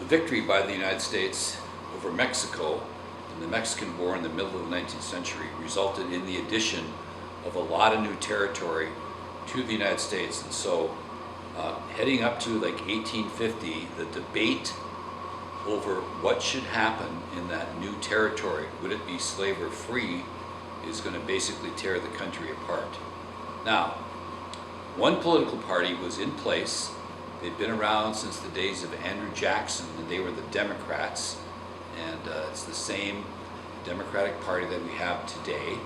The victory by the United States over Mexico in the Mexican War in the middle of the 19th century resulted in the addition of a lot of new territory to the United States. And so heading up to like 1850, the debate over what should happen in that new territory, would it be slave or free, is going to basically tear the country apart. Now, one political party was in place. They'd been around since the days of Andrew Jackson, and they were the Democrats. And it's the same Democratic Party that we have today.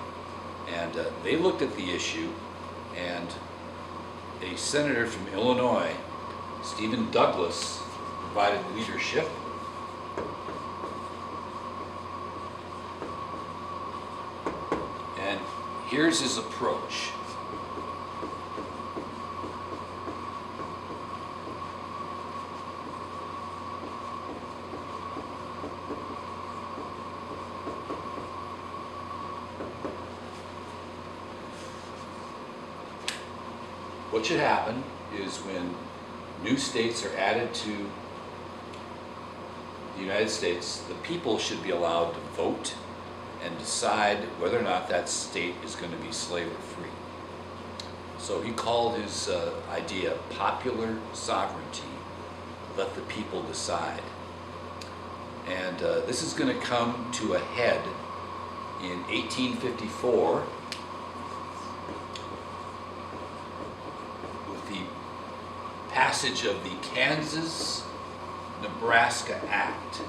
And they looked at the issue, and a senator from Illinois, Stephen Douglas, provided leadership. And here's his approach. What should happen is when new states are added to the United States, the people should be allowed to vote and decide whether or not that state is going to be slave or free. So he called his idea popular sovereignty, let the people decide. And this is going to come to a head in 1854 with the passage of the Kansas-Nebraska Act.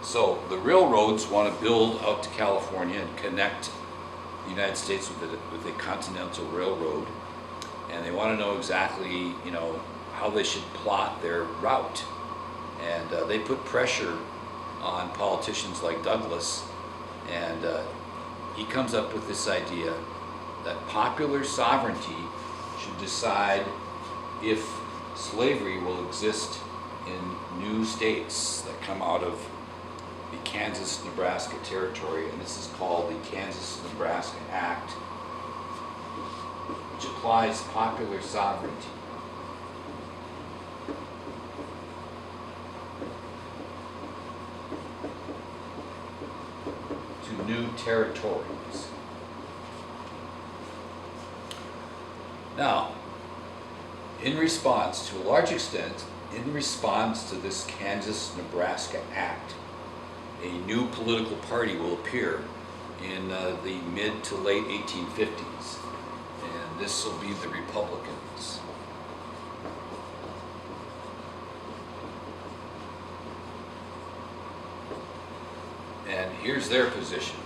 So the railroads want to build out to California and connect the United States with a continental railroad, and they want to know exactly, how they should plot their route. And they put pressure on politicians like Douglas, and he comes up with this idea that popular sovereignty should decide if slavery will exist in new states that come out of the Kansas-Nebraska territory, and this is called the Kansas-Nebraska Act, which applies popular sovereignty. To new territories. Now, in response, to a large extent, in response to this Kansas-Nebraska Act, a new political party will appear in the mid to late 1850s, and this will be the Republicans. And here's their position.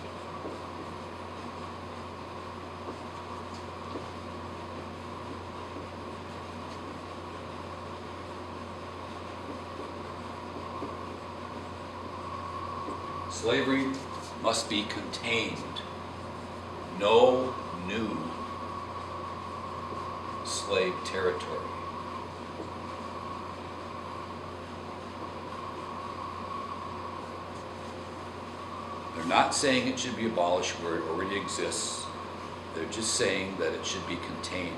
Slavery must be contained. No new slave territory. They're not saying it should be abolished where it already exists. They're just saying that it should be contained.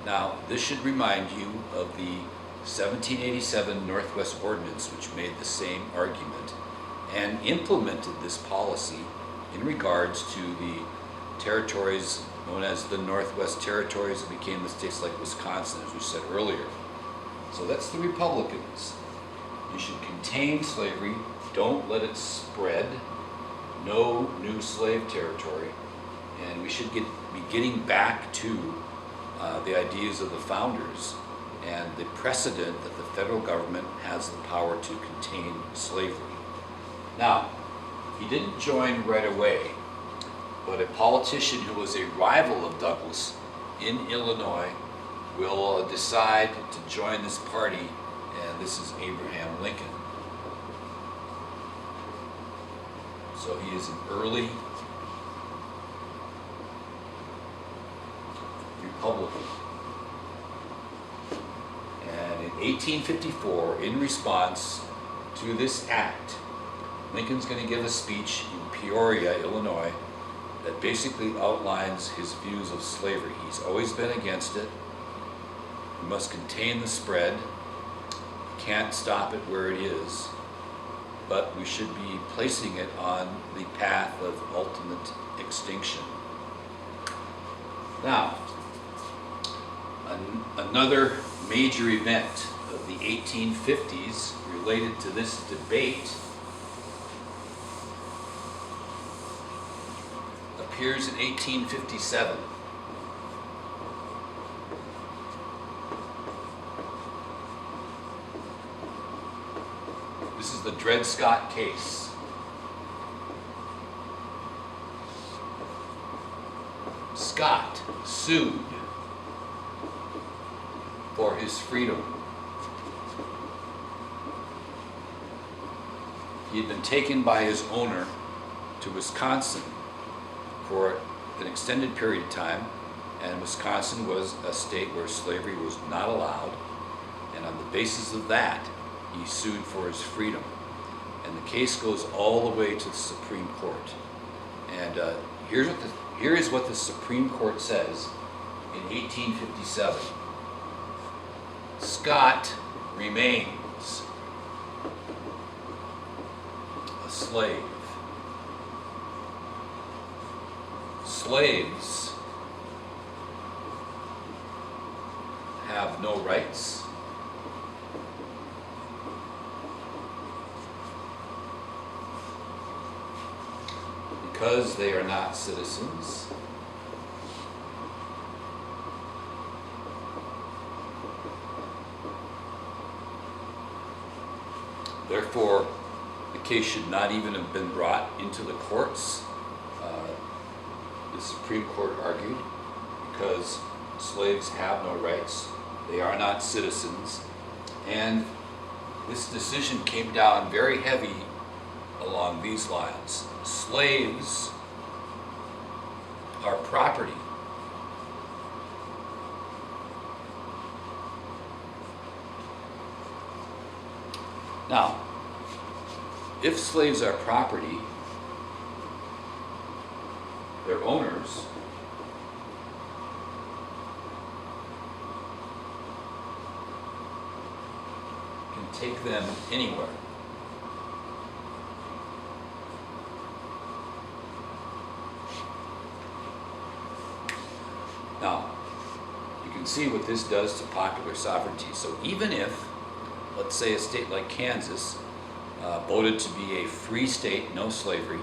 Now, this should remind you of the 1787 Northwest Ordinance, which made the same argument and implemented this policy in regards to the territories known as the Northwest Territories that became the states like Wisconsin, as we said earlier. So that's the Republicans. You should contain slavery, don't let it spread, no new slave territory, and we should be getting back to the ideas of the founders and the precedent that the federal government has the power to contain slavery. Now, he didn't join right away, but a politician who was a rival of Douglas in Illinois will decide to join this party, and this is Abraham Lincoln. So he is an early Republican. And in 1854, in response to this act, Lincoln's going to give a speech in Peoria, Illinois, that basically outlines his views of slavery. He's always been against it. We must contain the spread. You can't stop it where it is, but we should be placing it on the path of ultimate extinction. Now, another major event of the 1850s related to this debate appears in 1857. This is the Dred Scott case. Scott sued for his freedom. He had been taken by his owner to Wisconsin for an extended period of time, and Wisconsin was a state where slavery was not allowed, and on the basis of that, he sued for his freedom. And the case goes all the way to the Supreme Court. And here is what the Supreme Court says in 1857. Scott remains a slave. Slaves have no rights. Because they are not citizens. Therefore, the case should not even have been brought into the courts, the Supreme Court argued, because slaves have no rights, they are not citizens, and this decision came down very heavy along these lines. Slaves are property. Now, if slaves are property, their owners can take them anywhere. Now, you can see what this does to popular sovereignty. So even if, let's say, a state like Kansas voted to be a free state, no slavery,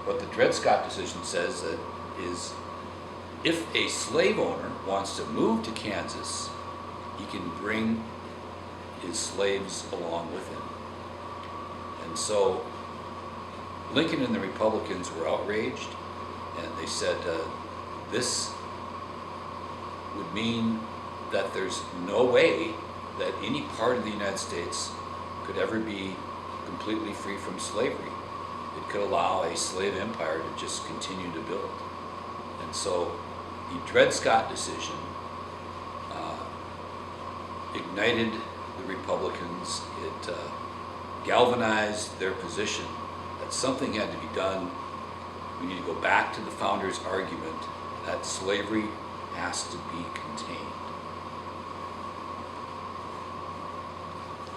what the Dred Scott decision says is if a slave owner wants to move to Kansas, he can bring his slaves along with him. And so Lincoln and the Republicans were outraged, and they said this would mean that there's no way that any part of the United States could ever be completely free from slavery. It could allow a slave empire to just continue to build. And so the Dred Scott decision ignited the Republicans. It galvanized their position that something had to be done. We need to go back to the founders' argument that slavery has to be contained.